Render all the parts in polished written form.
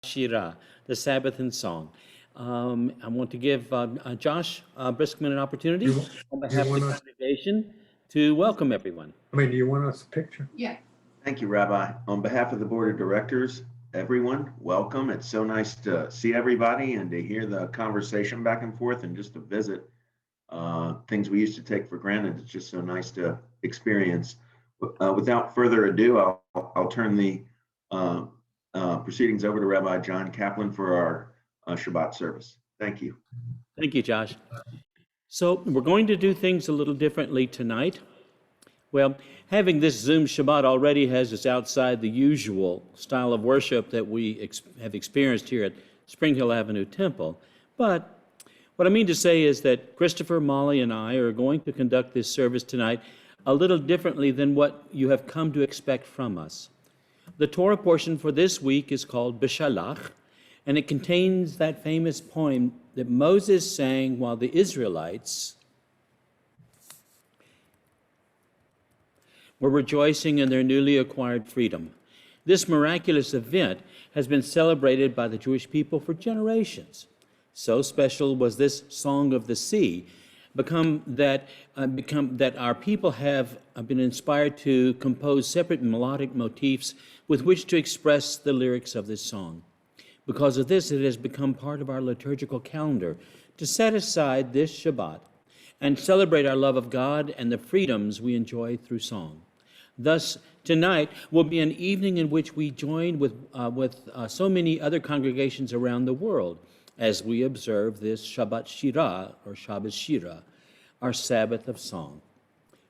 Shira, the Sabbath in song. I want to give Josh Briskman an opportunity You, on you behalf of want the us, congregation to welcome everyone. do you want us a picture? Thank you, Rabbi. On behalf of the Board of Directors, everyone, welcome. It's so nice to see everybody and to hear the conversation back and forth and just to visit things we used to take for granted. It's just so nice to experience. Without further ado, I'll turn the proceedings over to Rabbi John Kaplan for our Shabbat service. Thank you. Thank you, Josh. So we're going to do things a little differently tonight. Well, having this Zoom Shabbat already has us outside the usual style of worship that we have experienced here at Spring Hill Avenue Temple. But what I mean to say is that Christopher, Molly, and I are going to conduct this service tonight a little differently than what you have come to expect from us. The Torah portion for this week is called Beshalach, and it contains that famous poem that Moses sang while the Israelites were rejoicing in their newly acquired freedom. This miraculous event has been celebrated by the Jewish people for generations. So special was this Song of the Sea, that our people have been inspired to compose separate melodic motifs with which to express the lyrics of this song. Because of this, it has become part of our liturgical calendar to set aside this Shabbat and celebrate our love of God and the freedoms we enjoy through song. Thus, tonight will be an evening in which we join with so many other congregations around the world as we observe this Shabbat Shira, or Shabbos Shira, our Sabbath of song.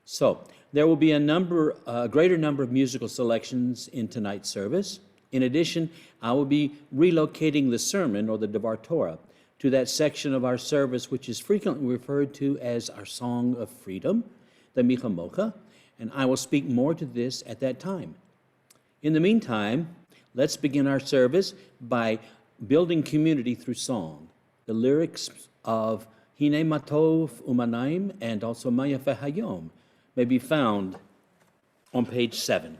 So, there will be a greater number of musical selections in tonight's service. In addition, I will be relocating the sermon, or the Devar Torah, to that section of our service which is frequently referred to as our Song of Freedom, the Micha Mocha, and I will speak more to this at that time. In the meantime, let's begin our service by building community through song. The lyrics of Hine Matov Umanaim and also Mayafeh Hayom may be found on page 7.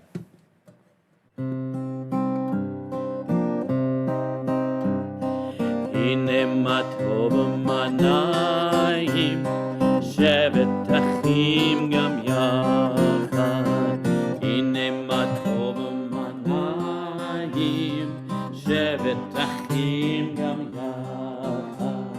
Hine Matov Umanaim Shevet Achim Gam Yachad. Hine Matov Umanaim Shevet Achim Gam Yachad.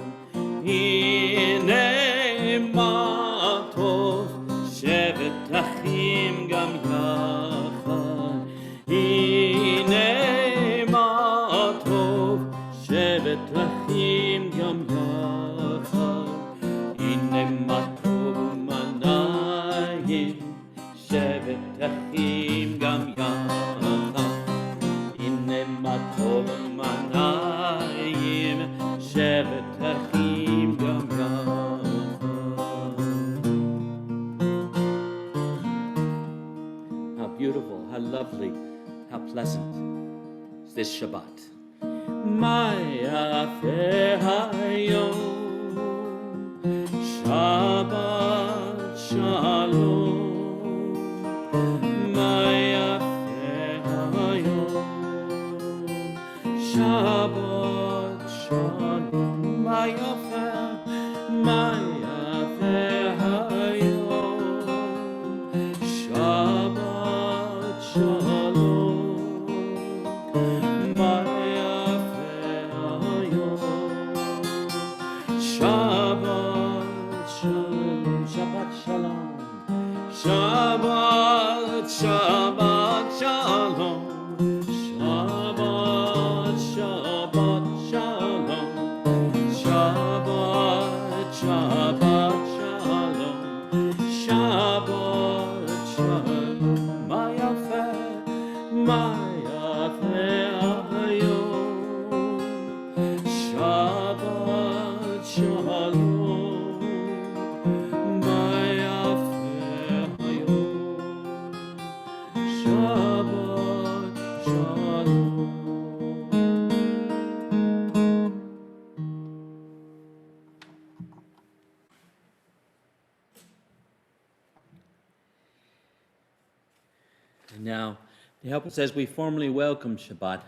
Hine Matov Shevet Achim Gam Yachad. Hine Matov Shevet Achim Gam Yachad. Hine Matov Manayim Shevet Achim Gam Yachad. Hine Matov Manayim Shevet Achim Gam Yachad. How beautiful, how lovely, how pleasant is this Shabbat. Mayafeh Hayom Shabbat Shalom. Mayafeh Hayom Shabbat Shalom. Mayafeh Hayom Shabbat Shalom. Mayafeh Hayom Shabbat Shalom. Shabbat Shalom. Shabbat Shabbat Shalom. Shabbat Shabbat Shalom. Shabbat Shabbat Shalom. Shabbat Shalom. Mayafeh Hayom Shabbat Shalom. Mayafeh Hayom Shabbat Shalom. And now, to help us as we formally welcome Shabbat,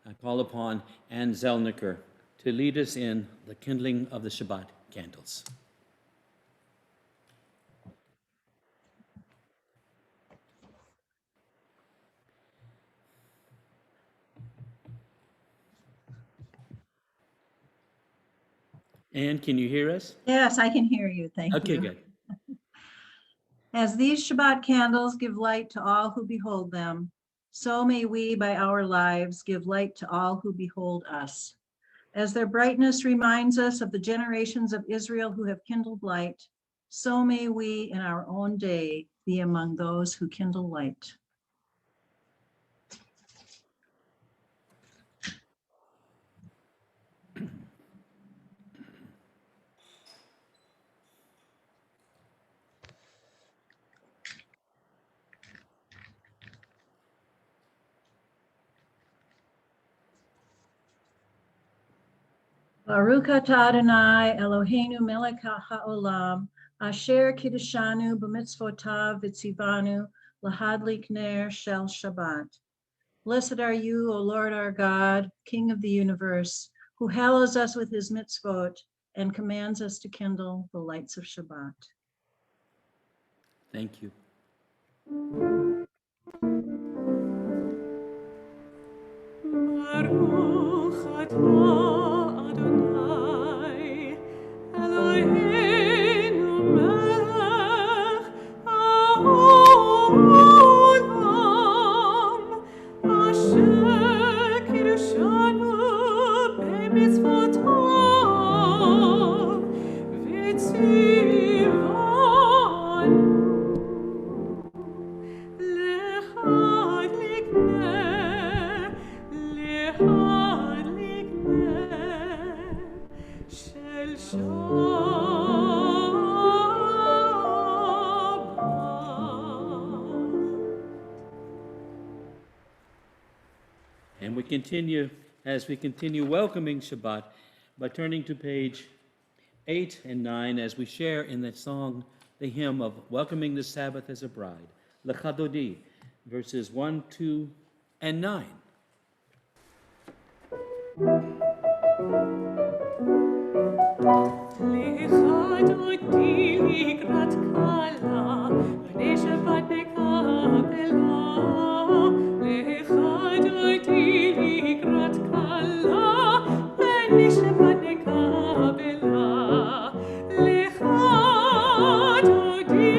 I call upon Ann Zelniker to lead us in the kindling of the Shabbat candles. Ann, can you hear us? Yes, I can hear you. Thank you. Okay, good. As these Shabbat candles give light to all who behold them, so may we by our lives give light to all who behold us. As their brightness reminds us of the generations of Israel who have kindled light, so may we in our own day be among those who kindle light. Baruch atah Adonai Eloheinu melech haolam, asher kiddushanu b'mitzvotav v'tzivanu lahadlik ner shel Shabbat. Blessed are you, O Lord our God, King of the universe, who hallows us with his mitzvot and commands us to kindle the lights of Shabbat. Thank you. Baruch atah Adonai, Eloheinu melech haolam, asher kiddushanu b'mitzvotav v'tzivanu lehadlik ner shel Shabbat. And we continue, as we continue welcoming Shabbat, by turning to page 8 and 9 as we share in the song, the hymn of welcoming the Sabbath as a bride, L'chadodi, verses 1, 2, and 9. L'chadodi likrat kala, b'nei Shabbat nekabela. L'chadodi likrat kala, b'nei Shabbat nekabela. L'chadodi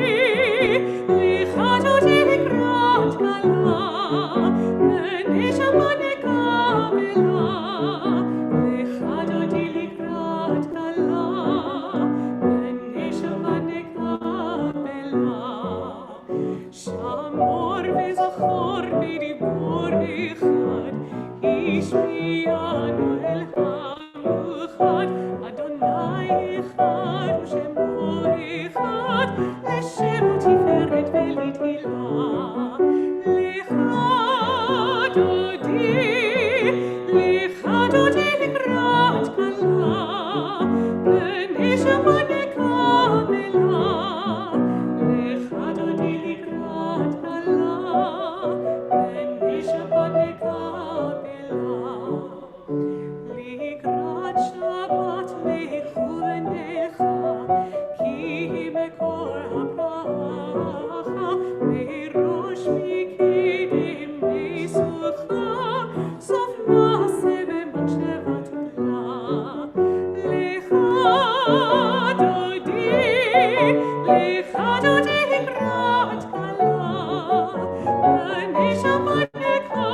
likrat kala, b'nei Shabbat nekabela. L'chadodi likrat kala, b'nei Shabbat nekabela. Shamor v'zachor v'dibor echad, השמיענו אל המאוחד, אדוני אחד ושמו אחד, לשם תפארת ולתהילה. לך דודי לקראת כלה, בנשמה נקבלה. לך דודי לקראת כלה, בנשמה נקבלה. לקראת שבת לכו ונלכה, כי היא מקור הברכה, מראש מקדם ניסוחה, סוף מעשה במחשבה תולה. לך דודי לקראת כלה, בנשמה נקבלה.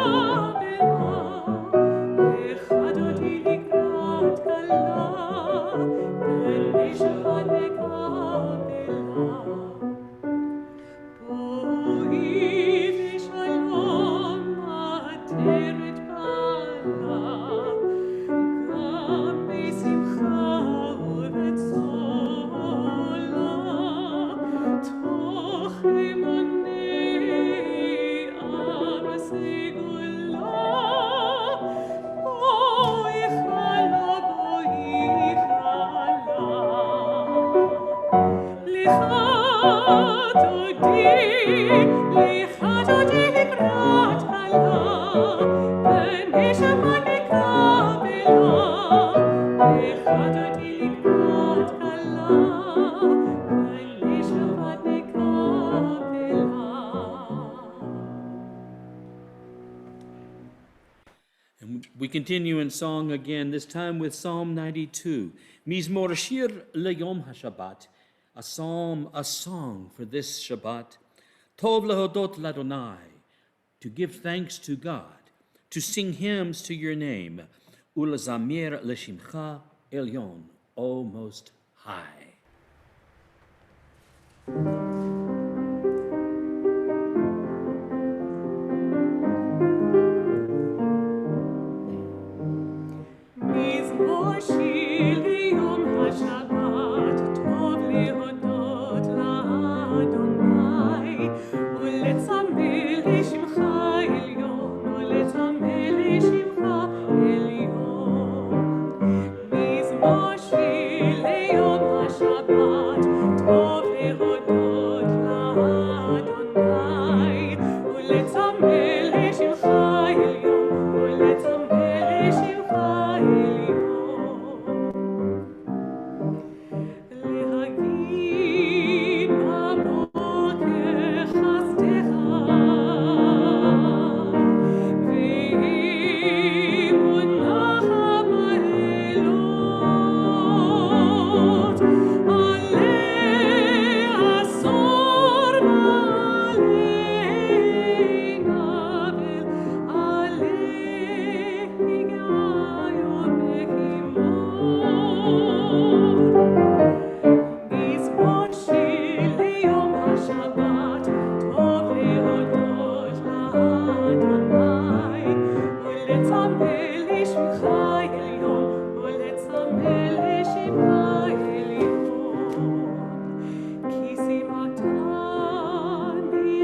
לך דודי לקראת כלה, בנשמה נקבלה. בואי בשלום עטרת בעלה, גם בשמחה ובצהלה, תוך אמוני ארסי גולה. בואי חלה, בואי חלה. לך דודי לקראת כלה, בנשמה continue in song again, this time with Psalm 92. Mizmor Shir Leyom HaShabbat, a psalm, a song for this Shabbat. Tov lehodot ladonai, to give thanks to God, to sing hymns to your name. Ulazamir leshimcha elyon, O Most High. מזמור שיר ליום השבת, טוב להודות לאדוני, ולצמא לשמך עליון, ולצמא לשמך עליון. מזמור שיר ליום השבת, טוב להודות לאדוני, ולצמא לשמך עליון, ולצמא לשמך עליון. להגיד בבוקר חסדך, ואמונך בלילות, עלי עשור ועלי נבל, עלי הגעה יום בהימור. מזמור שיר ליום השבת, טוב להודות לאדוני, ולצמא לשמך עליון, ולצמא לשמך עליון. כי שימתני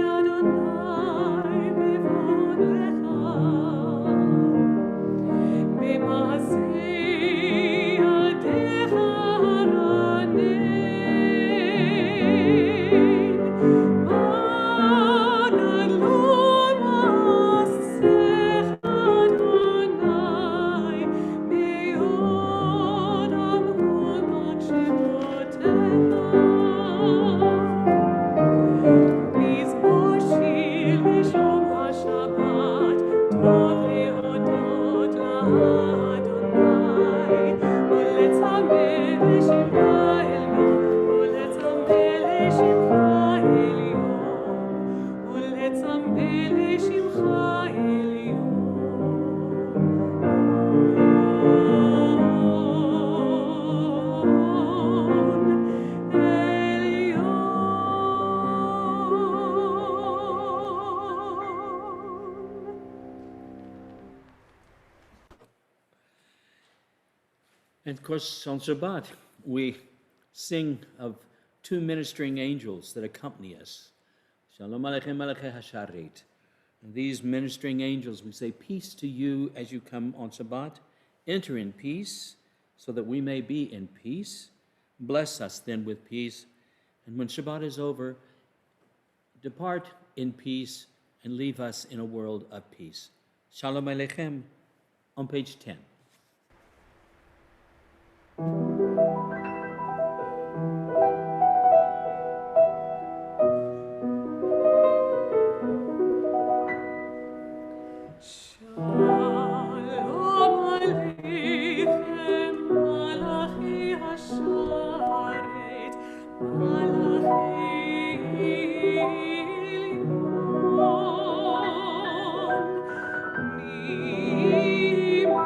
אדוני בבוד לך, במעשה ידיך הרנן, מה גדלו מעשיך אדוני, מאוד עמקו מחשבותיך. מזמור שיר לשום השבת, טוב להודות לאדוני, ולצמא לשמך עליון, ולצמא לשמך עליון, ולצמא לשמך עליון. And of course, on Shabbat, we sing of two ministering angels that accompany us. Shalom Aleichem Melechei Hasharet. And these ministering angels, we say, peace to you as you come on Shabbat. Enter in peace, so that we may be in peace. Bless us then with peace. And when Shabbat is over, depart in peace and leave us in a world of peace. Shalom Aleichem on page 10. שלום עליכם מלאכי השרת, מלאכי עליון, ממך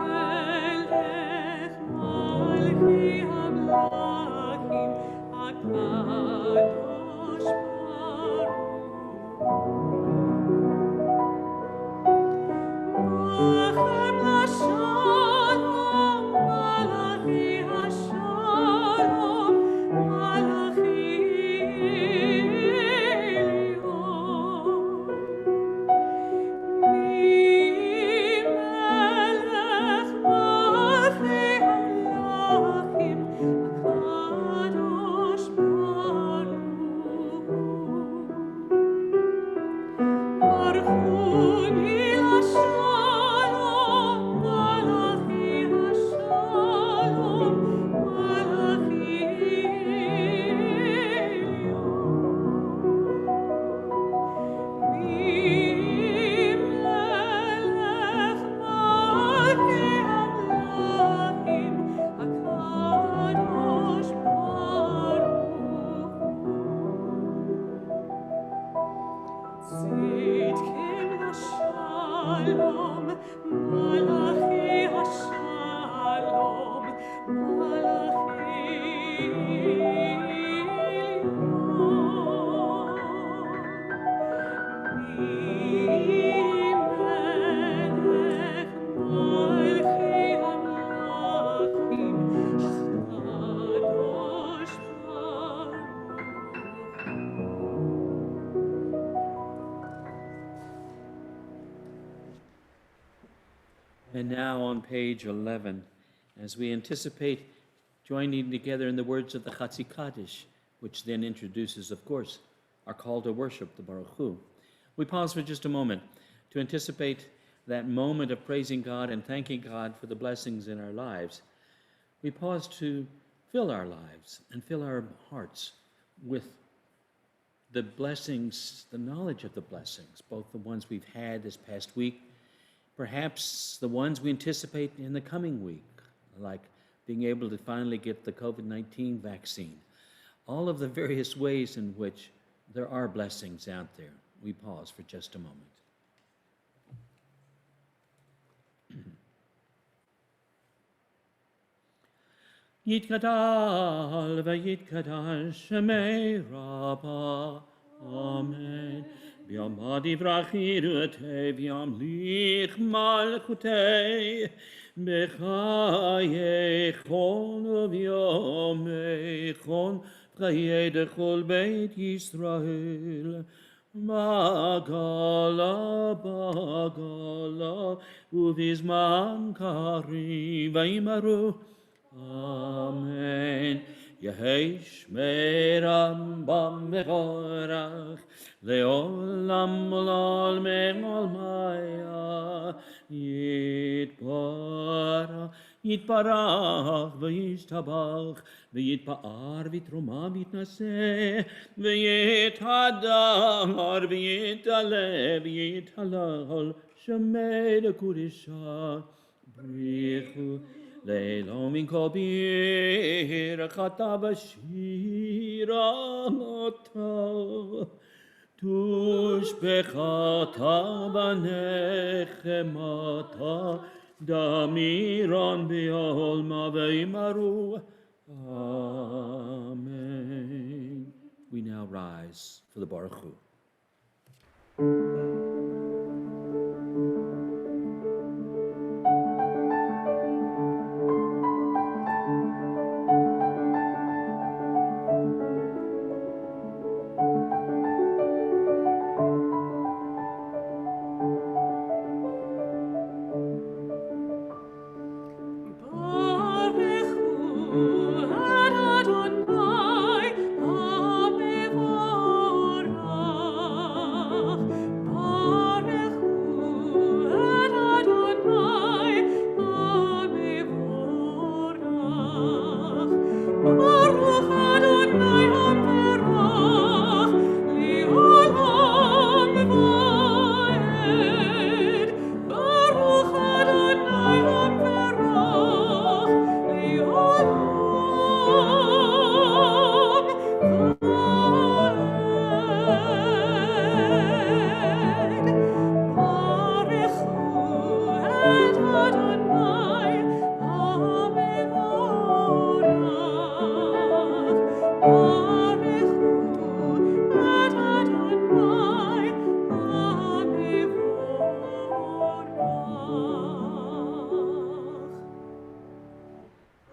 now on page 11, as we anticipate joining together in the words of the Chatzi Kaddish, which then introduces, of course, our call to worship, the Baruch Hu. We pause for just a moment to anticipate that moment of praising God and thanking God for the blessings in our lives. We pause to fill our lives and fill our hearts with the blessings, the knowledge of the blessings, both the ones we've had this past week, perhaps the ones we anticipate in the coming week, like being able to finally get the COVID-19 vaccine. All of the various ways in which there are blessings out there. We pause for just a moment. Yitkadal v'yitkadal shemei Rabba, Amen. B'yom divrachirute v'yom lich malchute b'chayechon v'yomechon v'chayedechol beit Yisrael. Bagala, bagala, uvizman karim v'imaru. Amen. Yehesh meram bam mevorach leolam olal me'ol maya yitparach v'yishtabach v'yitpa'ar v'troma v'yitnaseh v'yithadar v'yitale v'yithalal shemei lekudisha brichu Leilom in kobir chatav shiramota tush bechatav nechemata damiron beolma veimaru. Amen. We now rise for the Baruch Hu.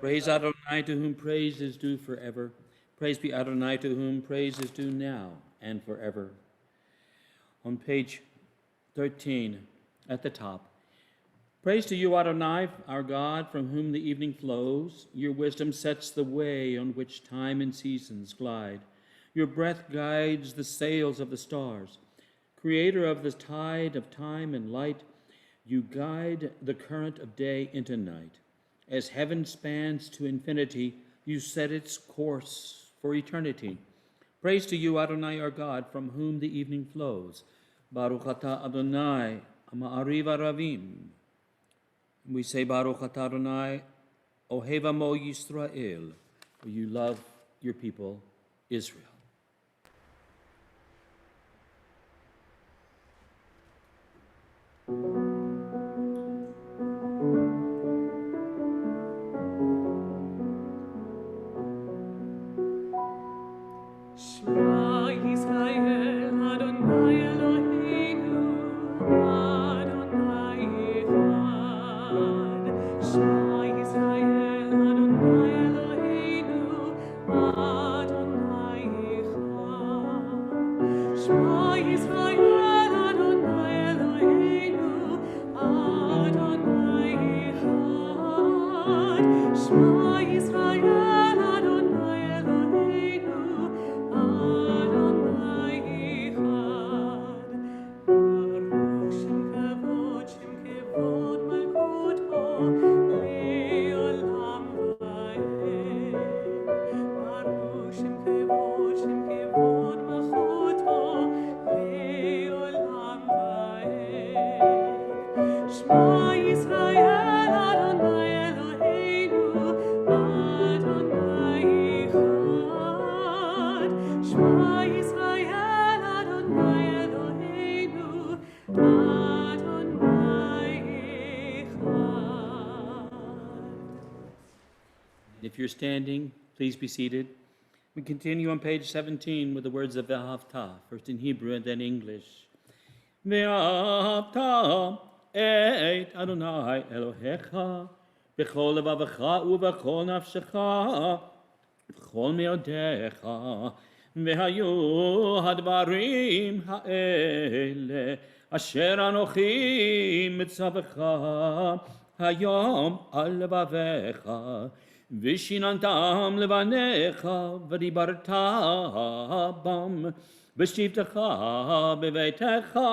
Praise Adonai, to whom praise is due forever. Praise be Adonai, to whom praise is due now and forever. On page 13, at the top. Praise to you, Adonai, our God, from whom the evening flows. Your wisdom sets the way on which time and seasons glide. Your breath guides the sails of the stars. Creator of the tide of time and light, you guide the current of day into night. As heaven spans to infinity, you set its course for eternity. Praise to you, Adonai, our God, from whom the evening flows. Baruch atah Adonai, ma'ariv aravim. We say, Baruch atah Adonai, Ohev amo Yisrael, for you love your people, Israel. Shema Yisrael, Adonai Eloheinu, Adonai Echad. Shema Yisrael, Adonai Eloheinu, Adonai Echad. Shema Yisrael, Adonai Eloheinu, Yisrael, Adonai Eloheinu, Adonai Echad. Baruch Shem Kevod Malchuto, Le'olam Va'ed. Baruch Shem Kevod Malchuto, Le'olam Va'ed. Shema Yisrael, Adonai Eloheinu, Adonai Echad. Shema Yisrael, Adonai Eloheinu, Adonai Echad. If you're standing, please be seated. We continue on page 17 with the words of Ve'ahavta, first in Hebrew and then English. Ve'ahavta et Adonai Elohecha b'chol levavecha u'b'chol nafshecha b'chol meodecha ve'hayu hadvarim ha'ele asher anochi mitzavecha hayom al levavecha Vishinantam levanecha v'dibarta bam v'shivtecha b'veitecha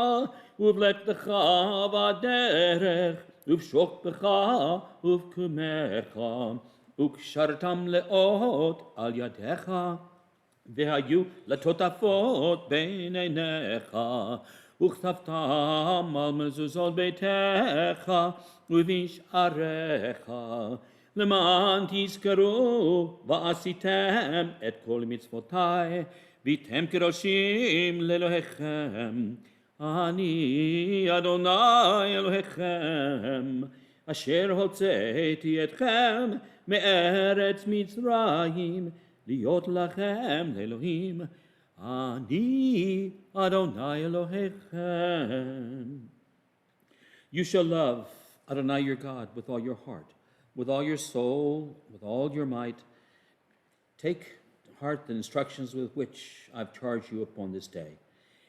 uvlektecha v'aderech uvshoktecha uvkumecha ukshartam leot al yadecha v'hayu latotafot beinenecha וכתבתם על מזוזות ביתך ובשעריך למען תזכרו ועשיתם את כל מצוותיי והייתם קדושים לאלוהיכם אני אדוני אלוהיכם אשר הוצאתי אתכם מארץ מצרים להיות לכם לאלוהים Ani Adonai Elohechem. You shall love Adonai your God with all your heart, with all your soul, with all your might. Take to heart the instructions with which I've charged you upon this day.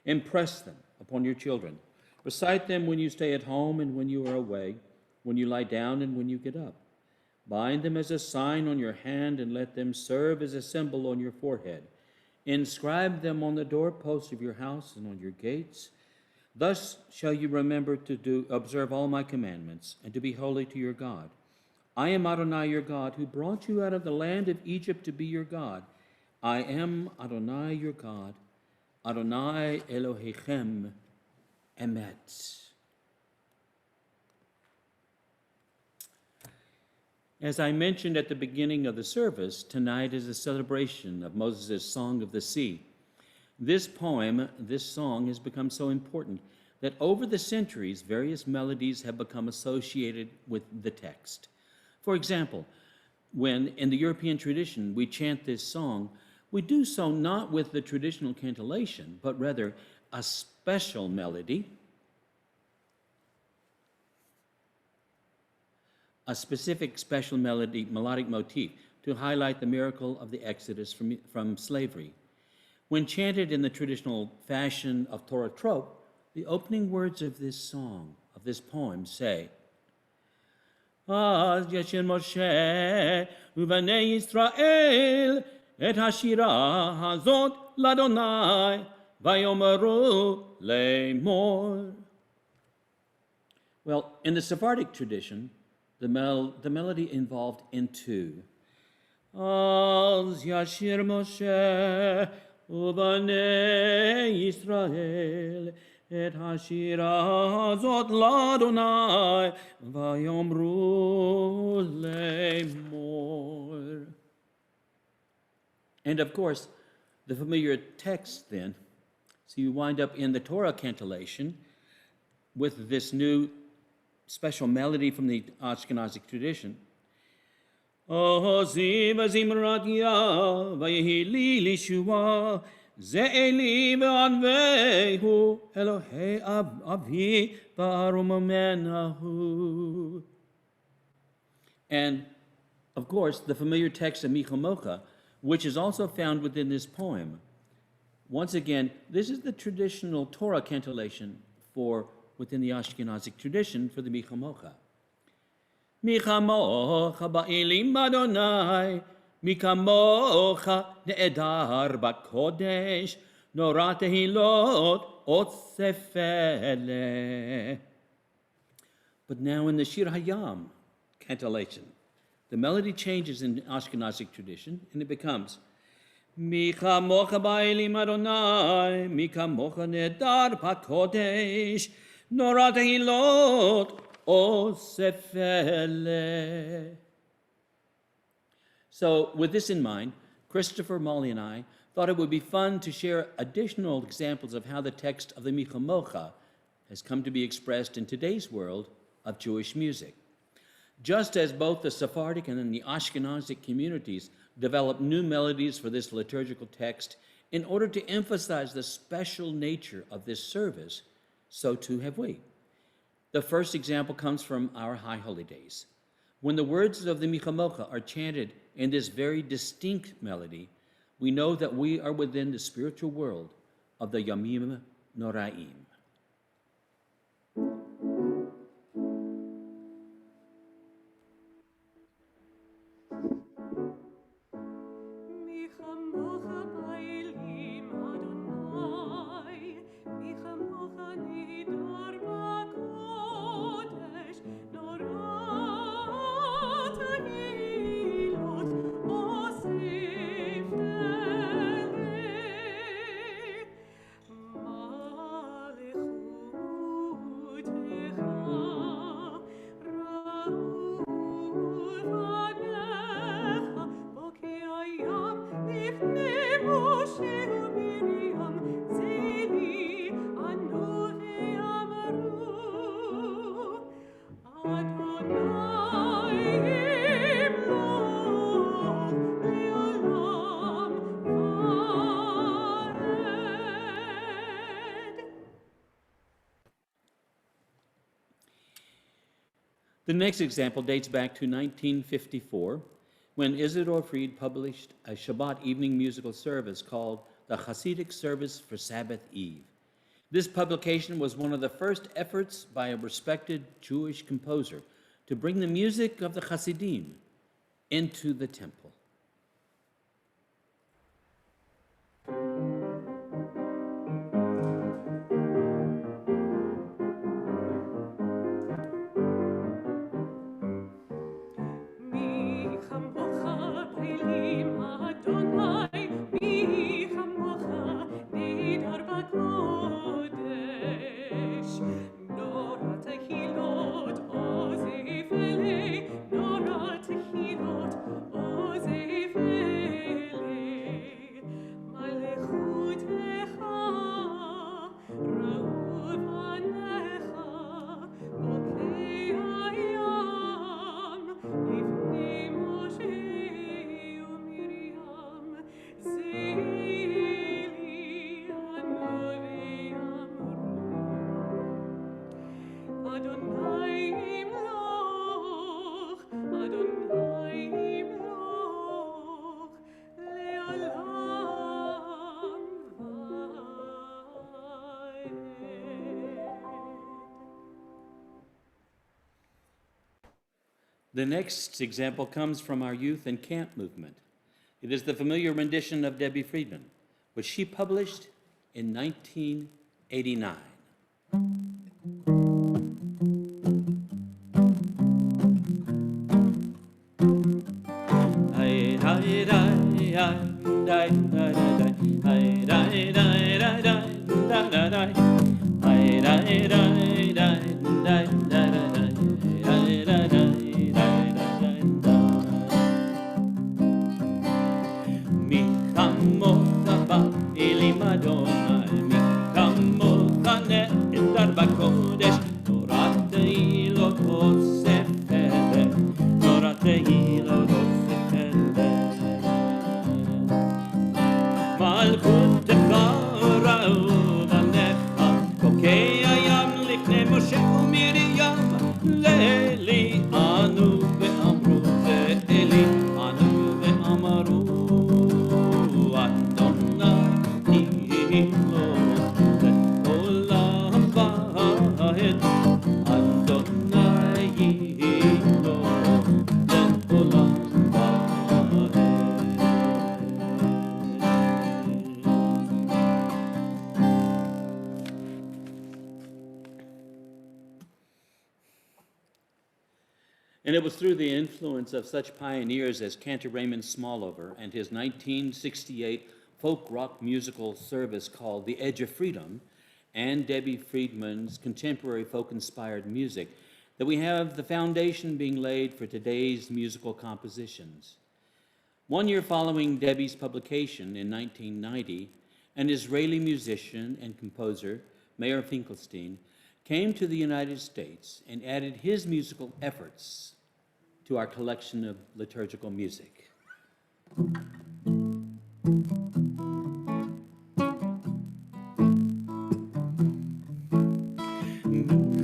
Impress them upon your children. Recite them when you stay at home and when you are away, when you lie down and when you get up. Bind them as a sign on your hand and let them serve as a symbol on your forehead. Inscribe them on the doorposts of your house and on your gates. Thus shall you remember to observe all my commandments and to be holy to your God. I am Adonai your God, who brought you out of the land of Egypt to be your God. I am Adonai your God, Adonai Elohechem Emet. As I mentioned at the beginning of the service, tonight is a celebration of Moses' Song of the Sea. This poem, this song, has become so important that over the centuries, various melodies have become associated with the text. For example, when in the European tradition we chant this song, we do so not with the traditional cantillation, but rather a special melody, a specific special melodic motif to highlight the miracle of the exodus from slavery. When chanted in the traditional fashion of Torah trope, the opening words of this song, of this poem, say, Az yashir Moshe uvanei Yisrael et hashira hazot ladonai vayomeru le'mor. Well, in the Sephardic tradition, the melody involved in two. Az yashir Moshe uvanei Yisrael et hashira zot ladonai vayomru le'mor. And of course, the familiar text then, so you wind up in the Torah cantillation with this new special melody from the Ashkenazic tradition. Ozi v'zimrat ya v'yehi lishua ze'eli v'anvehu Elohei avi v'arumomenahu. And, of course, the familiar text of Micha Mocha, which is also found within this poem. Once again, this is the traditional Torah cantillation for within the Ashkenazic tradition for the Micha Mocha. מי כמוך באלים אדוני, מי כמוך נעדר בקודש, נורא תהילות אוסף אלה. But now in the Shir Hayam cantillation, the melody changes in Ashkenazic tradition, and it becomes Mi chamocha ba'elim Adonai, mi kamocha nedar b'kodesh, nora tehilot osef ele. So with this in mind, Christopher, Molly, and I thought it would be fun to share additional examples of how the text of the Mi chamocha has come to be expressed in today's world of Jewish music. Just as both the Sephardic and the Ashkenazic communities developed new melodies for this liturgical text in order to emphasize the special nature of this service, so too have we. The first example comes from our High Holy Days. When the words of the Mi chamocha are chanted in this very distinct melody, we know that we are within the spiritual world of the Yamim Noraim. The next example dates back to 1954, when Isidor Fried published a Shabbat evening musical service called the Hasidic Service for Sabbath Eve. This publication was one of the first efforts by a respected Jewish composer to bring the music of the Hasidim into the temple. The next example comes from our youth and camp movement. It is the familiar rendition of Debbie Friedman, which she published in 1989. it was through the influence of such pioneers as Cantor Raymond Smallover and his 1968 folk rock musical service called The Edge of Freedom, and Debbie Friedman's contemporary folk-inspired music, that we have the foundation being laid for today's musical compositions. 1 year following Debbie's publication in 1990, an Israeli musician and composer, Meir Finkelstein, came to the United States and added his musical efforts to our collection of liturgical music.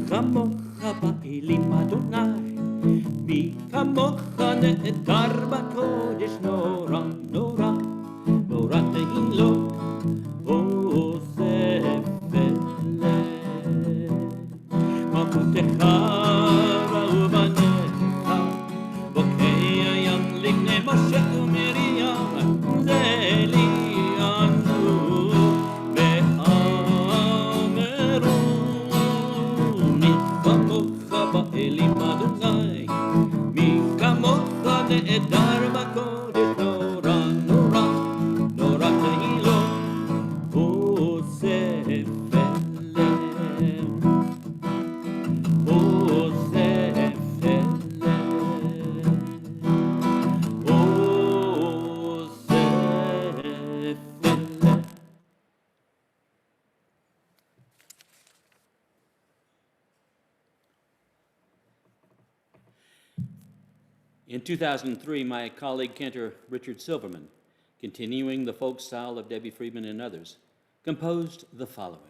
כמוך באלים אדוני, מי כמוך נעדר בקודש נורא נורא, נורא תהילות אוסף אלה. מבוטך ראו בניך, בוקע ים לבני משה ומרים, זה לי ענו ואמרו. באלים אדוני, מי כמוך נעדר בקודש נורא נורא, נורא תהילות אוסף אליהם, אוסף אליהם, אוסף אליהם. In 2003, my colleague Cantor Richard Silverman, continuing the folk style of Debbie Friedman and others, composed the following.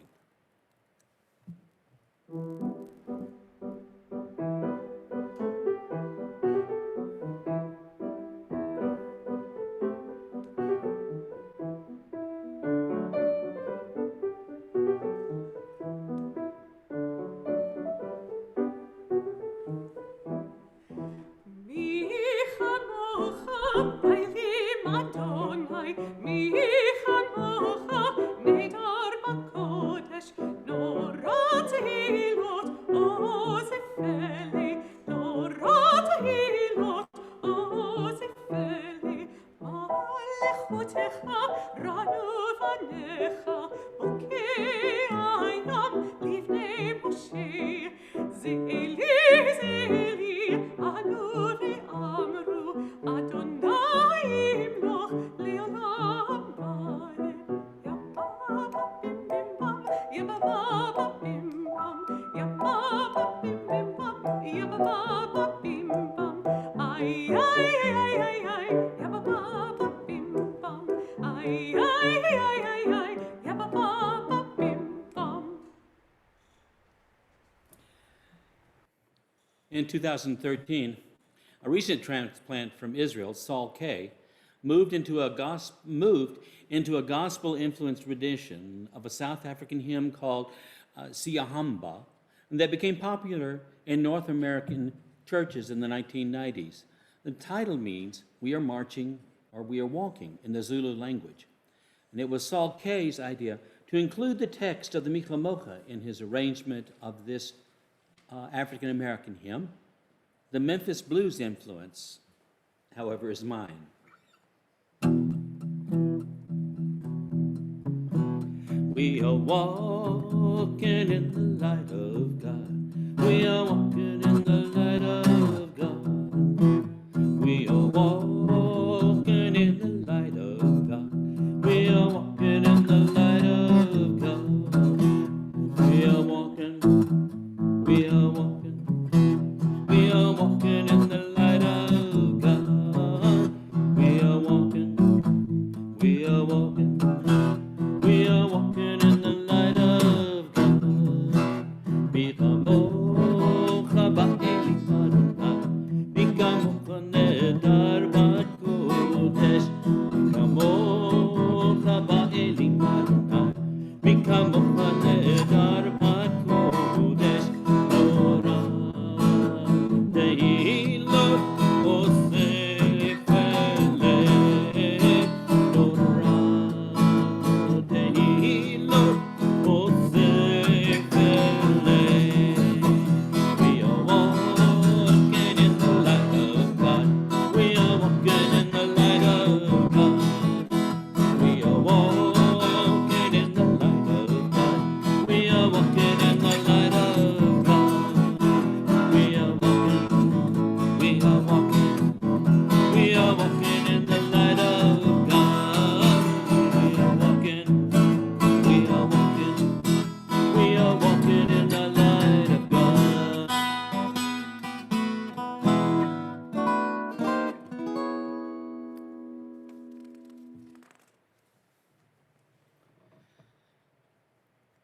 In 2013, a recent transplant from Israel, Saul Kay, moved into a gospel-influenced rendition of a South African hymn called Siyahamba, that became popular in North American churches in the 1990s. The title means "we are marching" or "we are walking" in the Zulu language. And it was Saul Kay's idea to include the text of the Mikla Mocha in his arrangement of this African-American hymn. The Memphis Blues influence, however, is mine. We are walking in the light of God. We are walking in the light of God. We are walking in the light of God. We are walking in the light of God. We are walking, we are walking, we are walking in the light of God. We are walking, we are walking, we are walking in the light of God. מי כמוך באלים אדוני, מי כמוך נעדר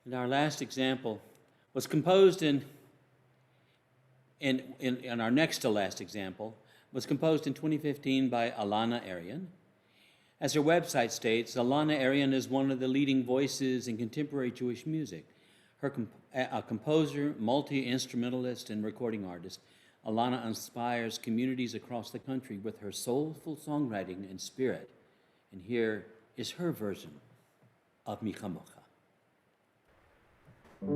And our last example was composed in our next to last example was composed in 2015 by Alana Arian. As her website states, Alana Arian is one of the leading voices in contemporary Jewish music. A composer, multi-instrumentalist, and recording artist, Alana inspires communities across the country with her soulful songwriting and spirit. And here is her version of Mi Chamocha. Who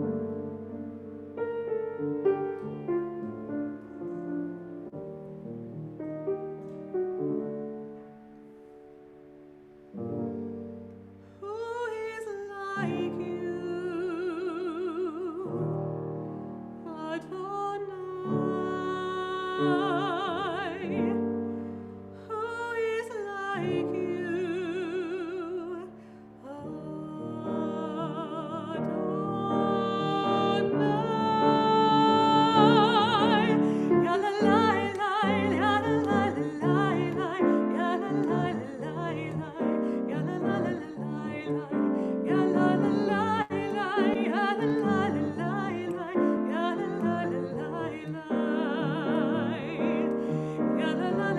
is like you, Adonai? Who is like you, Adonai? Ya la la la, ya la la la, ya la la la, ya la la la, ya la la la, ya la la la, ya la la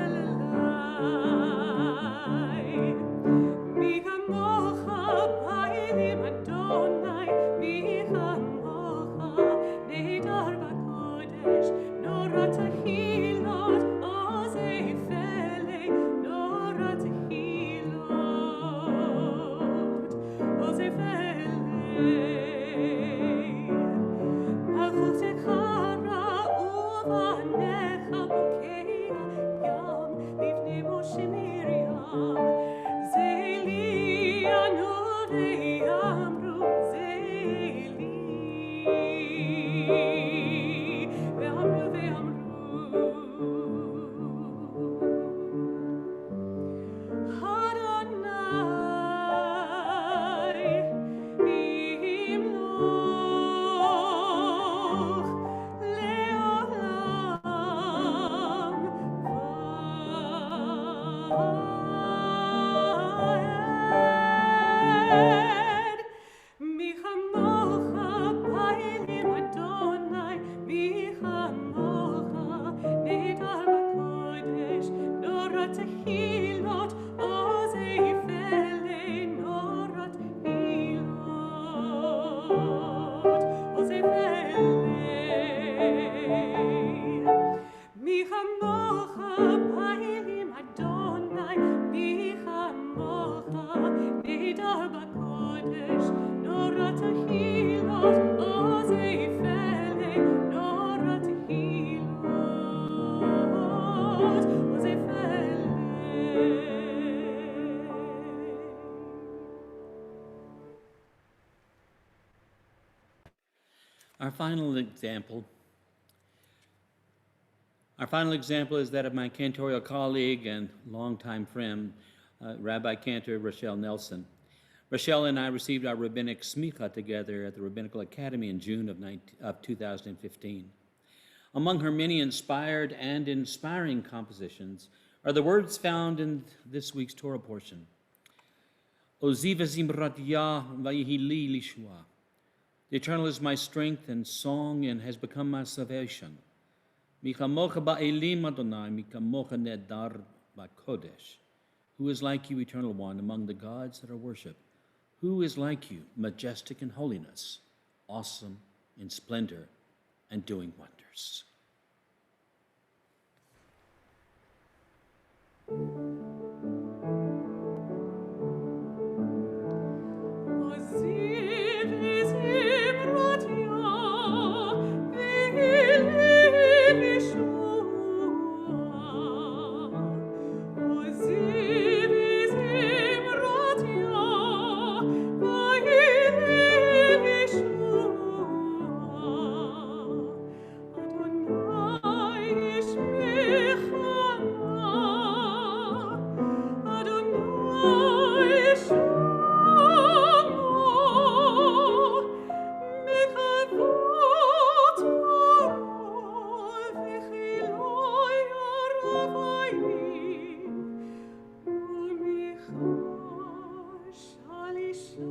Mi chamocha ba'elim Adonai, mi chamocha nehedar b'kodesh, nora tehilot ozei felei, nora tehilot ozei felei. Malchutecha uvanecha bokeya yam lifnei Moshe Miriam. Zeli anurei amru, zeli ve'amru ve'amru. Adonai imloch le'olam va'ed. Mi chamocha ba'elim Adonai, mi chamocha nehedar b'kodesh, nora tehilot ozei felei, nora tehilot ozei felei. Mi chamocha ba'elim Adonai, mi chamocha nehedar b'kodesh, nora tehilot ozei felei, nora tehilot ozei felei. Our final example is that of my cantorial colleague and longtime friend, Rabbi Cantor Rochelle Nelson. Rochelle and I received our rabbinic smicha together at the Rabbinical Academy in June of 2015. Among her many inspired and inspiring compositions are the words found in this week's Torah portion. Oziva zimrat Yah vayihili lishua. The Eternal is my strength and song and has become my salvation. Mi chamocha ba'elim Adonai, mi chamocha nedar ba'kodesh. Who is like you, Eternal One, among the gods that are worshipped? Who is like you, majestic in holiness, awesome in splendor, and doing wonders? Tu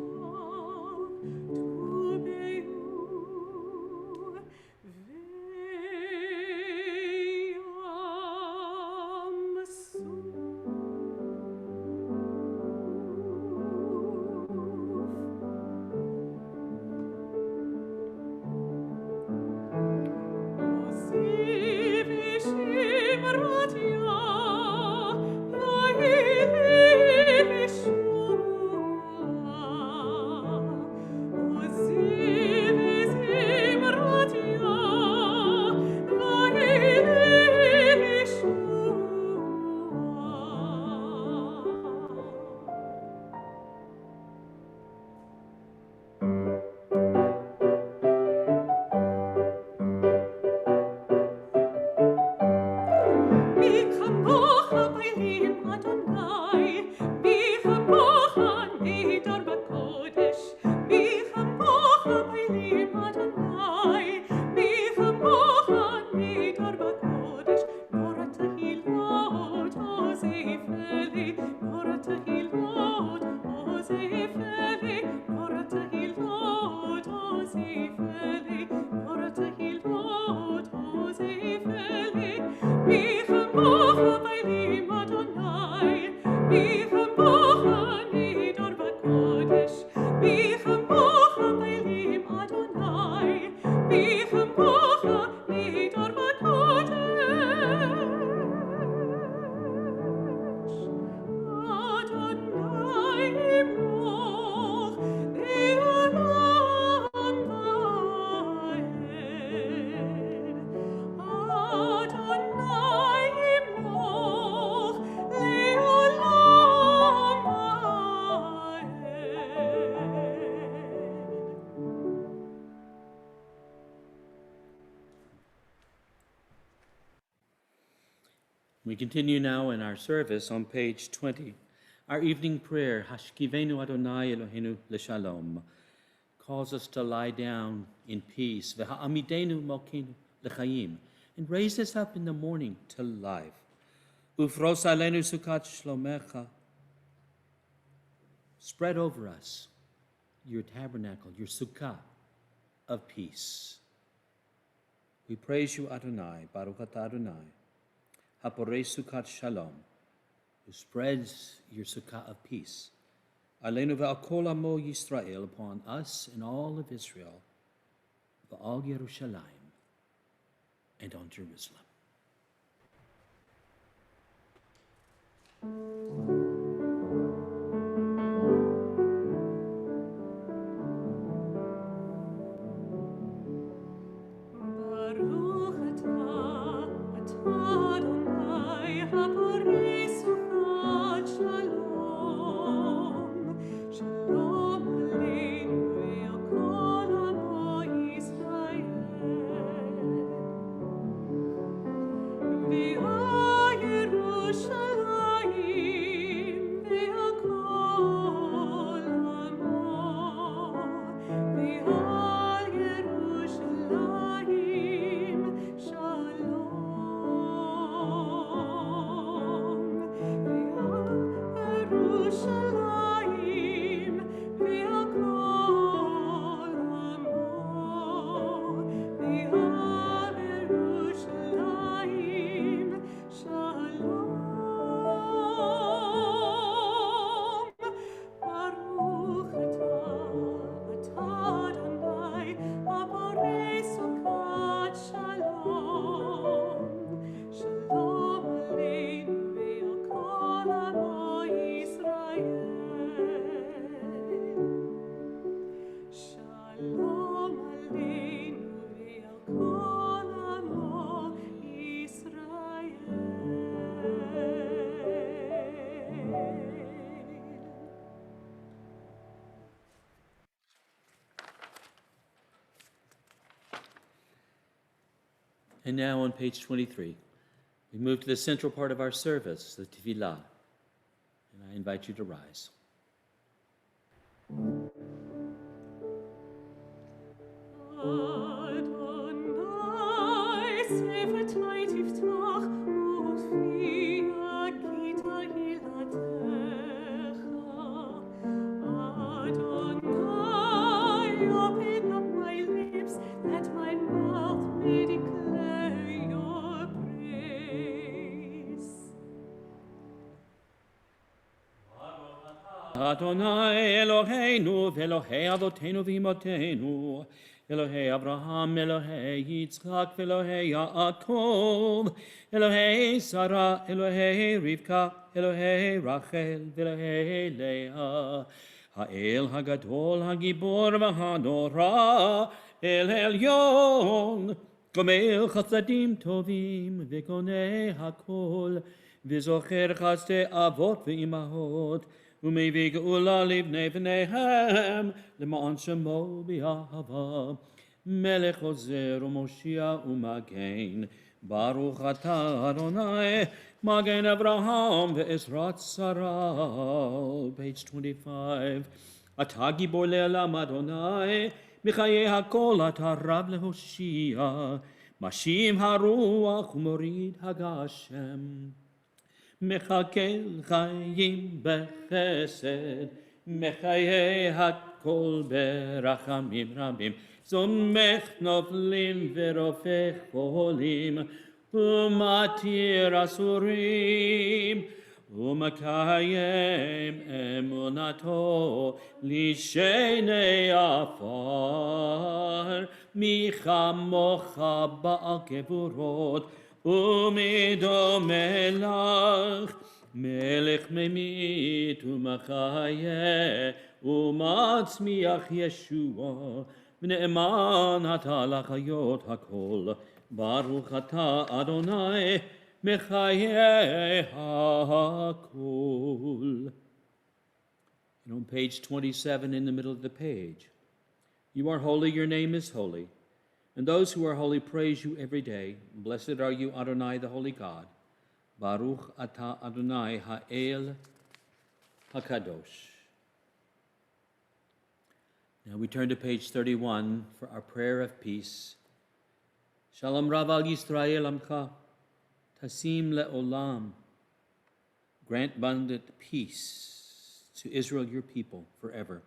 We continue now in our service on page 20. Our evening prayer, Hashkivenu Adonai Eloheinu L'Shalom, calls us to lie down in peace, V'ha'amidenu Malkeinu L'Chaim, and raise us up in the morning to life. Ufros Aleinu Sukat Shlomecha, spread over us your tabernacle, your sukkah of peace. We praise you, Adonai, Baruch atah Adonai, Haporei Sukkot Shalom, who spreads your sukkah of peace. Aleinu ve'al kol amo Yisrael, upon us and all of Israel, ve'al Yerushalayim, and on Jerusalem. And now on page 23, we move to the central part of our service, the Tefillah. And I invite you to rise. Adonai Eloheinu v'Elohei Avotenu v'Imotenu, Elohei Abraham, Elohei Yitzchak, v'Elohei Yaakov, Elohei Sarah, Elohei Rivka, Elohei Rachel, v'Elohei Leah, Ha'el Hagadol Hagibor v'Hanora, El Elyon, Gomel Chasadim Tovim, v'Konei Hakol, v'Zocher Chaste Avot v'Imahot, Umei v'geula livnei v'neihem, l'ma'an shemo b'yahava, melech ozer u'moshia u'magen, Baruch atah Adonai, magen Avraham ve'ezrat Sarah. Page 25. Atah gibor le'elam Adonai, michayei hakol atah rab lehoshia, mashim haruach u'morid hagashem. מחכה חיים בחסד, מחיה הכל ברחמים רבים, סומך נופלים ורופא חולים, ומתיר אסורים, ומקיים אמונתו לשני עפר, מי כמוך בעל גבורות, ומי דומה לך, מלך ממית ומחיה, ומצמיח ישוע, ונאמן אתה לחיות הכל, ברוך אתה אדוני מחיי hakol. And on page 27 in the middle of the page, you are holy, your name is holy, and those who are holy praise you every day. Blessed are you, Adonai, the holy God. Baruch atah Adonai ha'el hakadosh. Now we turn to page 31 for our prayer of peace. Shalom Rav al Yisrael Amcha. Tasim le'olam, grant abundant peace to Israel, your people, forever.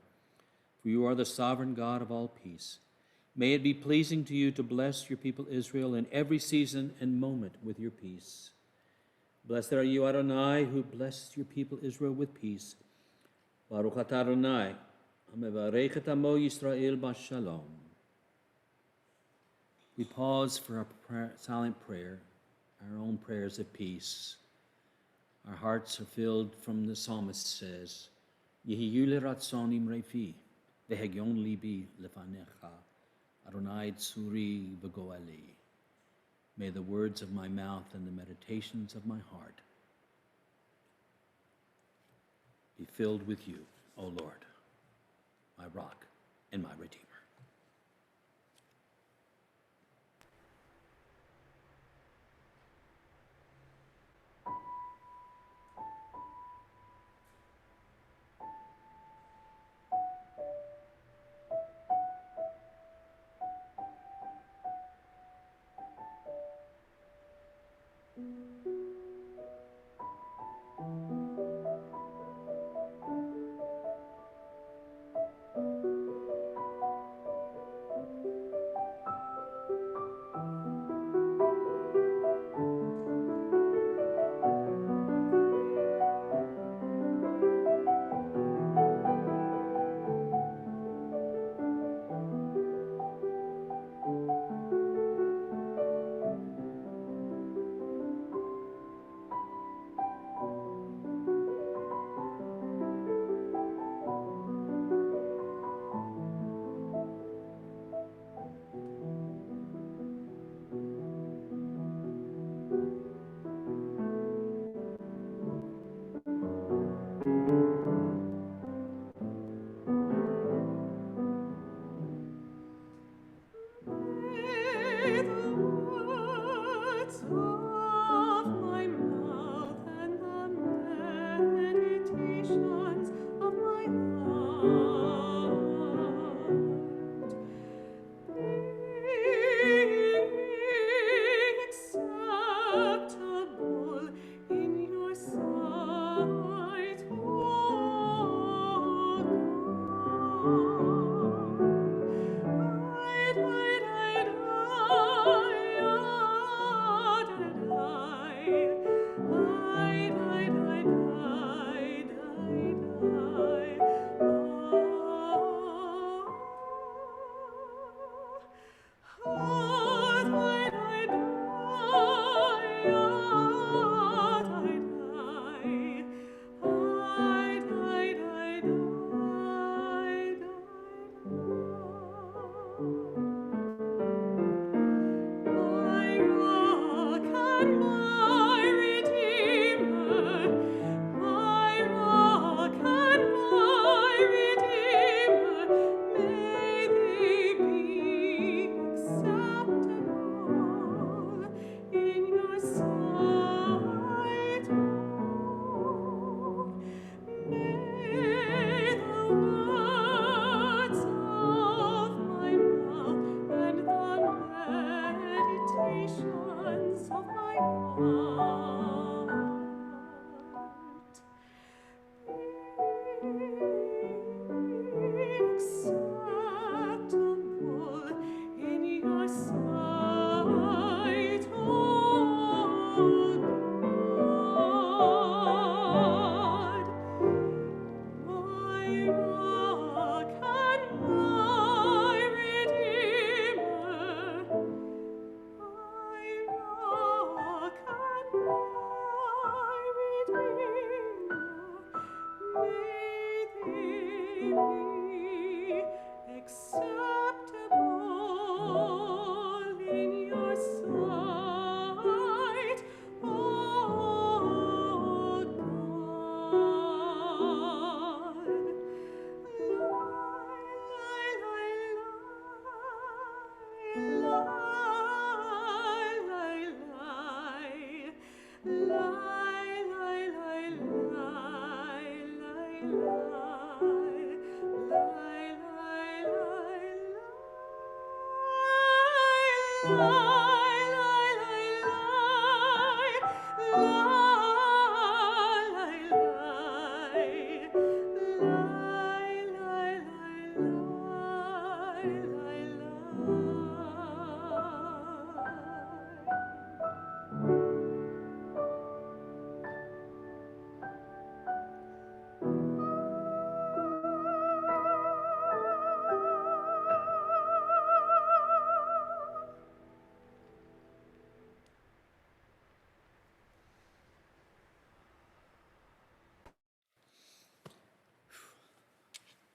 For you are the sovereign God of all peace. May it be pleasing to you to bless your people Israel in every season and moment with your peace. Blessed are you, Adonai, who blessed your people Israel with peace. Baruch atah Adonai, hamevarech et amo Yisrael b'shalom. We pause for our silent prayer, our own prayers of peace. Our hearts are filled, from the psalmist says, Yehiyu leratzonim refi, vehegyon libi lefanecha, Adonai tzuri v'goali. May the words of my mouth and the meditations of my heart be filled with you, O Lord, my rock and my redeemer.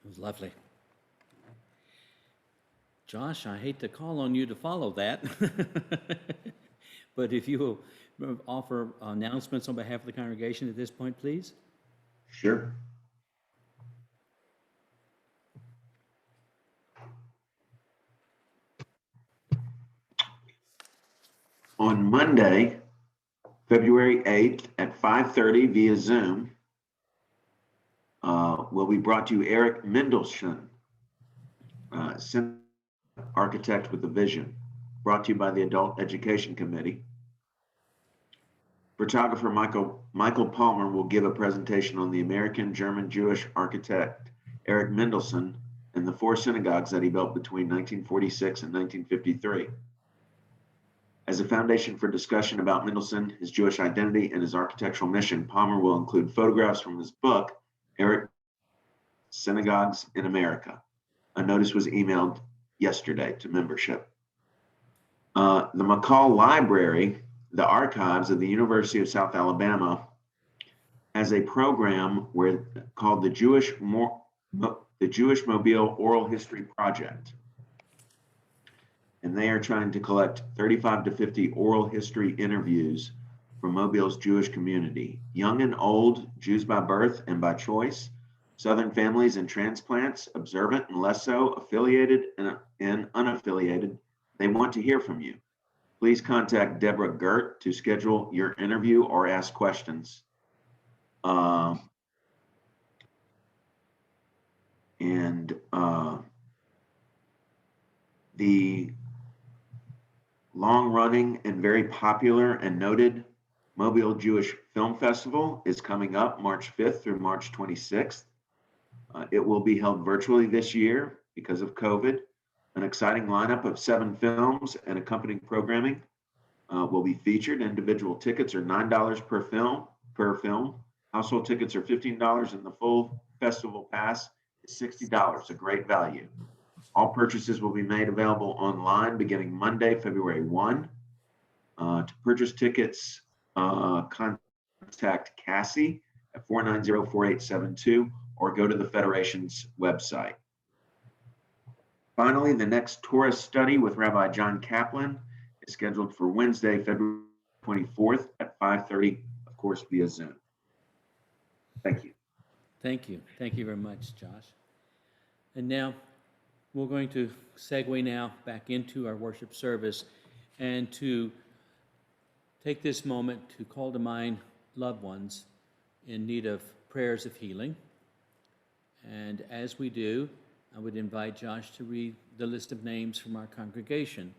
It was lovely. Josh, I hate to call on you to follow that, but if you will offer announcements on behalf of the congregation at this point, please. Sure. On Monday, February 8th at 5:30 via Zoom, will be brought to you Eric Mendelsohn, architect with a vision, brought to you by the Adult Education Committee. Photographer Michael Palmer will give a presentation on the American German Jewish architect Eric Mendelsohn and the 4 synagogues that he built between 1946 and 1953. As a foundation for discussion about Mendelsohn, his Jewish identity, and his architectural mission, Palmer will include photographs from his book, Eric Synagogues in America. A notice was emailed yesterday to membership. The McCall Library, the archives of the University of South Alabama, has a program called the Jewish Mobile Oral History Project. And they are trying to collect 35 to 50 oral history interviews from Mobile's Jewish community, young and old, Jews by birth and by choice, Southern families and transplants, observant and less so, affiliated and unaffiliated. They want to hear from you. Please contact Deborah Gert to schedule your interview or ask questions. The long-running and very popular and noted Mobile Jewish Film Festival is coming up March 5th through March 26th. It will be held virtually this year because of COVID. An exciting lineup of 7 films and accompanying programming will be featured. Individual tickets are $9 per film. Household tickets are $15 and the full festival pass is $60, a great value. All purchases will be made available online beginning Monday, February 1. To purchase tickets, contact Cassie at 490-4872 or go to the Federation's website. Finally, the next Torah study with Rabbi John Kaplan is scheduled for Wednesday, February 24th at 5:30, of course, via Zoom. Thank you. Thank you. Thank you very much, Josh. And now we're going to segue now back into our worship service and to take this moment to call to mind loved ones in need of prayers of healing. And as we do, I would invite Josh to read the list of names from our congregation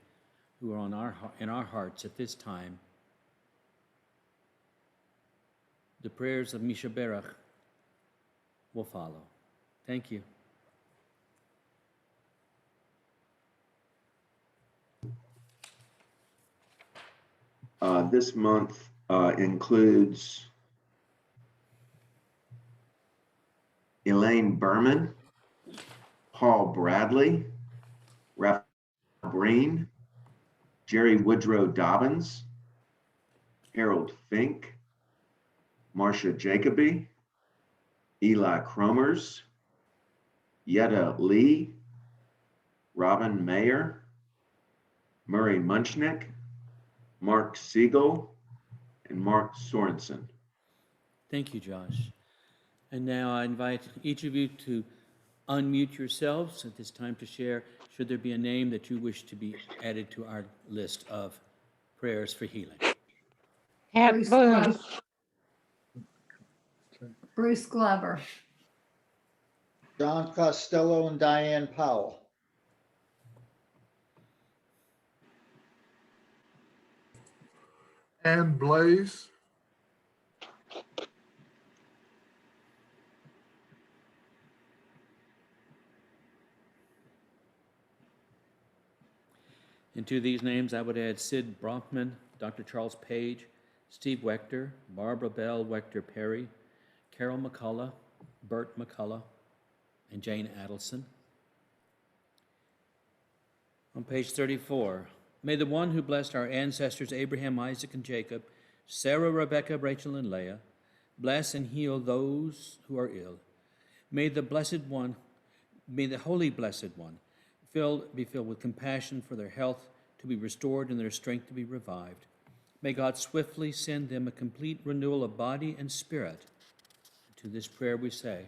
who are in our hearts at this time. The prayers of Misha Berach will follow. Thank you. This month includes Elaine Berman, Paul Bradley, Raphael Breen, Jerry Woodrow Dobbins, Harold Fink, Marcia Jacoby, Eli Cromers, Yetta Lee, Robin Mayer, Murray Munchnick, Mark Siegel, and Mark Sorensen. Thank you, Josh. And now I invite each of you to unmute yourselves at this time to share, should there be a name that you wish to be added to our list of prayers for healing. Pat Bruce Boone. Glover. Bruce Glover. John Costello and Diane Powell. and Blaze. And to these names, I would add Sid Brockman, Dr. Charles Page, Steve Wechter, Barbara Bell Wechter Perry, Carol McCullough, Bert McCullough, and Jane Adelson. On page 34, may the one who blessed our ancestors Abraham, Isaac, and Jacob, Sarah, Rebekah, Rachel, and Leah, bless and heal those who are ill. May the blessed one, may the holy blessed one, be filled with compassion for their health to be restored and their strength to be revived. May God swiftly send them a complete renewal of body and spirit. To this prayer we say,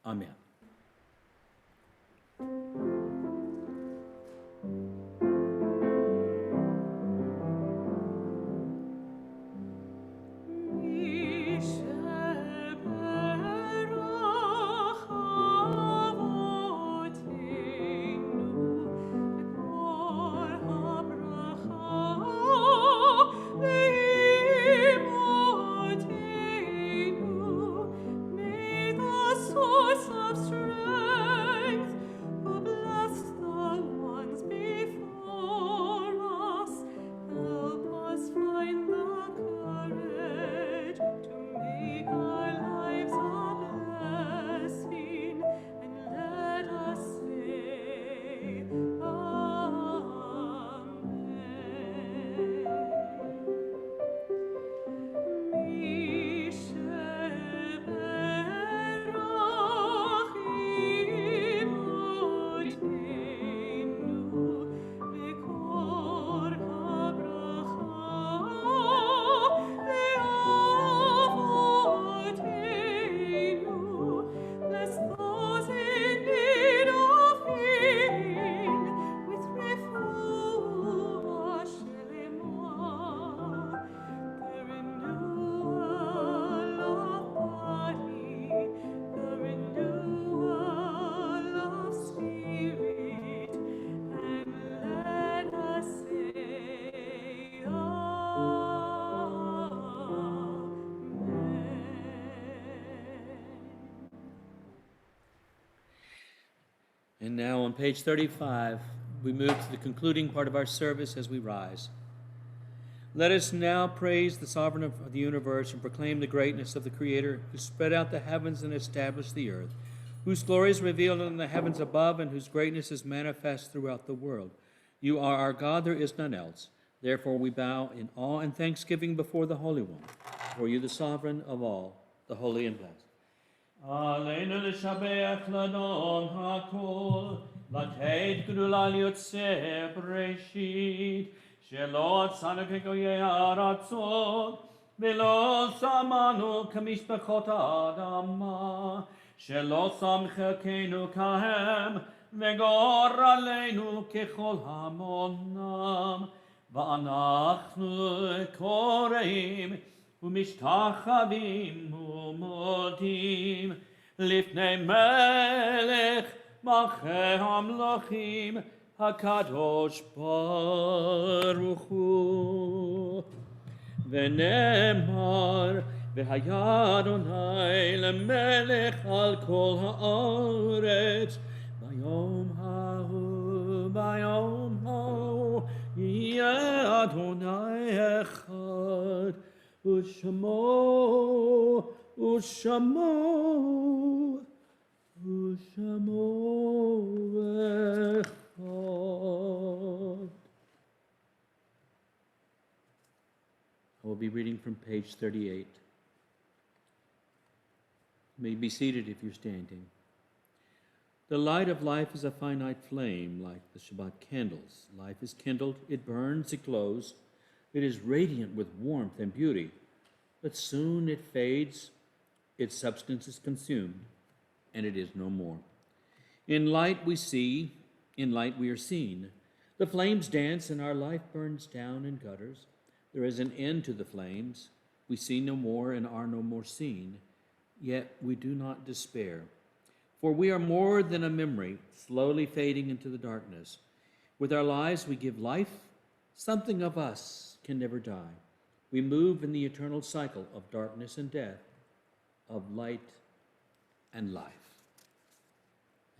Amen. And now on page 35, we move to the concluding part of our service as we rise. Let us now praise the sovereign of the universe and proclaim the greatness of the Creator who spread out the heavens and established the earth, whose glory is revealed in the heavens above and whose greatness is manifest throughout the world. You are our God, there is none else. Therefore we bow in awe and thanksgiving before the Holy One, for you the sovereign of all, the holy and blessed. עלינו לשבח לאדון הכל, לתת גדולה ליוצא בראשית, שלא עצרנו כגויי הארצות, ולא שמענו כמשפחות האדמה, שלא שם חלקנו כהם, וגורלנו ככל המונם, ואנחנו קוראים ומשתחווים ומודים לפני מלך מלכי המלכים הקדוש ברוך הוא. ונאמר והיה אדוני למלך על כל הארץ ביום ההוא יהיה אדוני אחד ושמו אחד. I will be reading from page 38. You may be seated if you're standing. The light of life is a finite flame, like the Shabbat candles. Life is kindled, it burns, it glows. It is radiant with warmth and beauty, but soon it fades, its substance is consumed, and it is no more. In light we see, in light we are seen. The flames dance and our life burns down in gutters. There is an end to the flames. We see no more and are no more seen, yet we do not despair. For we are more than a memory, slowly fading into the darkness. With our lives we give life. Something of us can never die. we move in the eternal cycle of darkness and death, of light and life.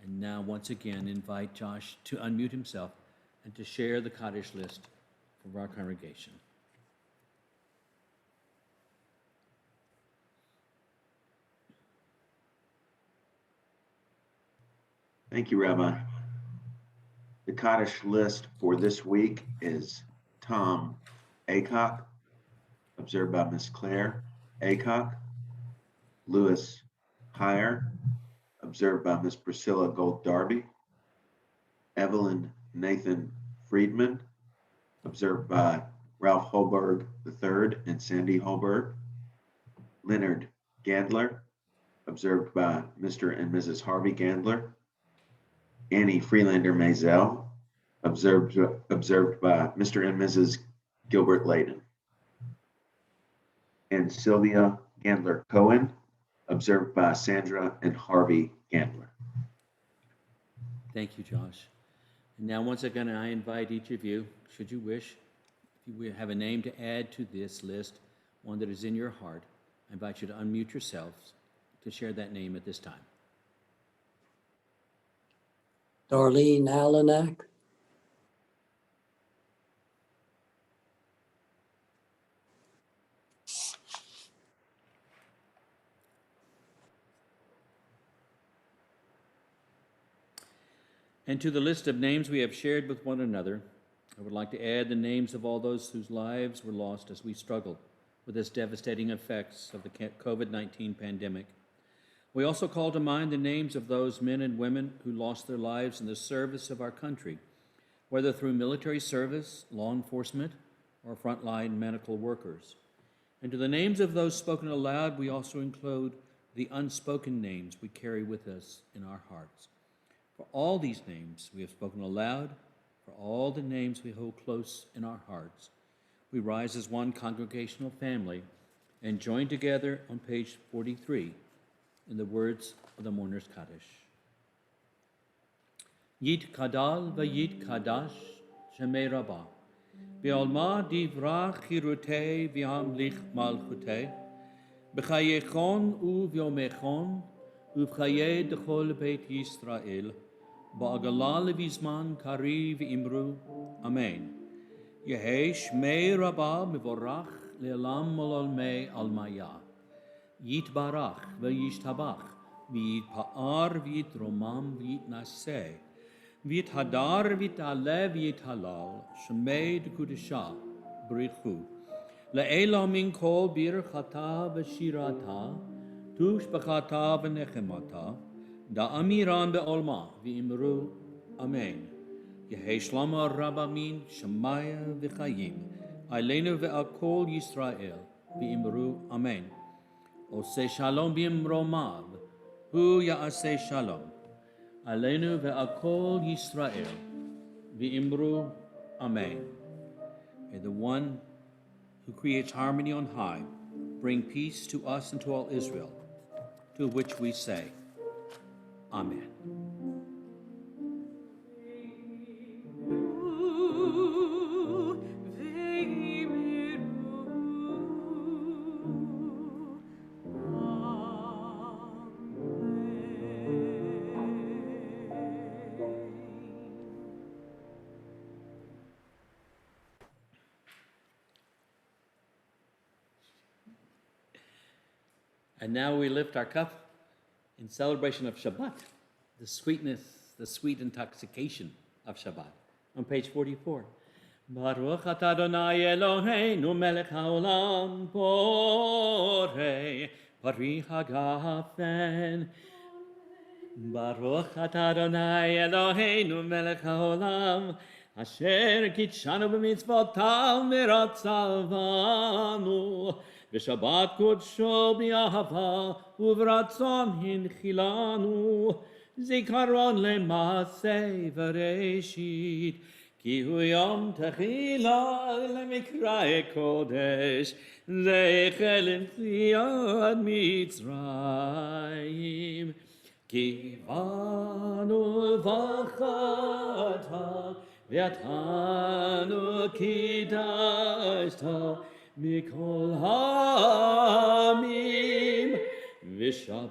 And now, once again, invite Josh to unmute himself and to share the Kaddish list for our congregation. Thank you, Rabbi. The Kaddish list for this week is Tom Acock, observed by Miss Claire Acock, Louis Heyer, observed by Miss Priscilla Gold Darby, Evelyn Nathan Friedman, observed by Ralph Holberg III and Sandy Holberg, Leonard Gandler, observed by Mr. and Mrs. Harvey Gandler, Annie Freelander Maisel, observed by Mr. and Mrs. Gilbert Layden, and Sylvia Gandler Cohen, observed by Sandra and Harvey Gandler. Thank you, Josh. And now, once again, I invite each of you, should you wish, if you have a name to add to this list, one that is in your heart, I invite you to unmute yourselves to share that name at this time. Darlene Allenack, And to the list of names we have shared with one another, I would like to add the names of all those whose lives were lost as we struggled with its devastating effects of the COVID-19 pandemic. We also call to mind the names of those men and women who lost their lives in the service of our country, whether through military service, law enforcement, or frontline medical workers. And to the names of those spoken aloud, we also include the unspoken names we carry with us in our hearts. For all these names we have spoken aloud, for all the names we hold close in our hearts, we rise as one congregational family and join together on page 43 in the words of the Mourner's Kaddish. Yit kadal v'yit kadash shemei rabbah, v'alma divra chirutei v'hamlich malchutei, b'chayechon u'v'yomechon u'v'chayei d'chol beit Yisrael, ba'agala levizman kari v'imru, Amen. Yehei shmei rabbah mevorach le'elam mololmei almaya. Yitbarach v'yishtabach v'yitpa'ar v'yitromam v'yitnaseh v'yithadar v'yitale v'yithalal shemei d'kudesha b'ritchu le'ela min kol birchata v'shirata tushbachata v'nechemata da'amiran be'olma v'imru Amen. Yehei shlama rabamin shemaya v'chayim Aleinu ve'akol Yisrael v'imru Amen. Oseh shalom b'imromav, hu ya'aseh shalom. Aleinu ve'akol Yisrael, v'imru Amen. May the one who creates harmony on high bring peace to us and to all Israel, to which we say, Amen. And now we lift our cup in celebration of Shabbat, the sweetness, the sweet intoxication of Shabbat. On page 44. Baruch atah Adonai Eloheinu melech haolam borei pari hagafen. Baruch atah Adonai Eloheinu melech haolam asher kitshanu b'mitzvotav v'ratzavanu v'shabbat kodsho b'ahava uv'ratzon hinchilanu zikaron le'maseh v'reshit ki hu yom techila le'mikra'e kodesh zecher l'tzion Mitzrayim ki banu v'chata v'yatanu kidashta מכל העמים, ושבת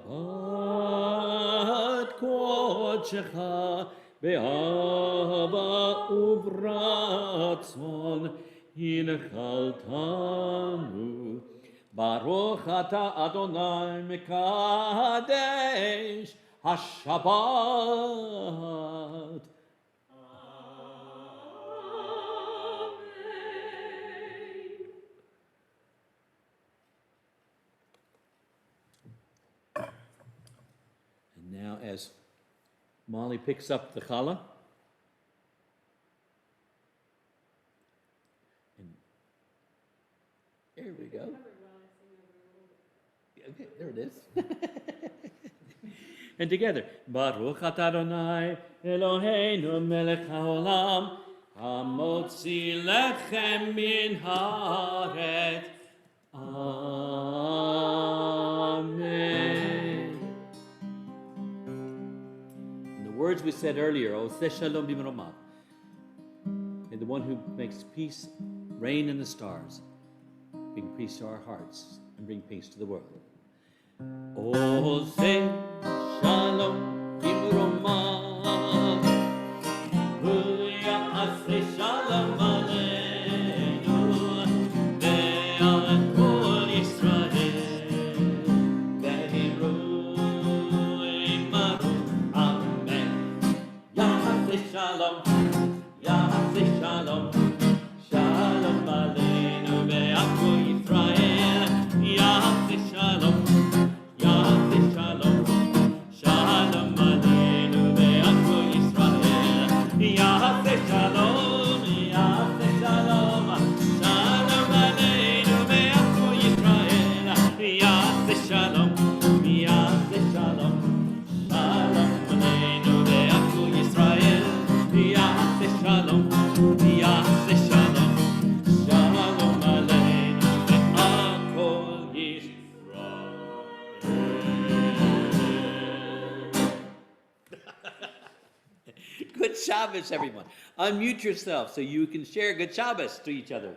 קודשך באהבה וברצון הנחלתנו. ברוך אתה אדוני מקדש השבת. And now as Molly picks up the challah, and there we go. Okay, there it is. And together, Baruch atah Adonai Eloheinu melech haolam, hamotzi lechem min haaretz. Amen. And the words we said earlier, Oseh shalom b'maromav, and the one who makes peace reign in the stars, bring peace to our hearts and bring peace to the world. Oseh shalom b'maromav, v'ya'aseh shalom aleinu, ve'al kol Yisrael, ve'hiru imaru. Amen. Ya'aseh shalom, ya'aseh shalom, shalom aleinu ve'al kol Yisrael, ya'aseh shalom. Good Shabbos, everyone. Unmute yourself so you can share good Shabbos to each other.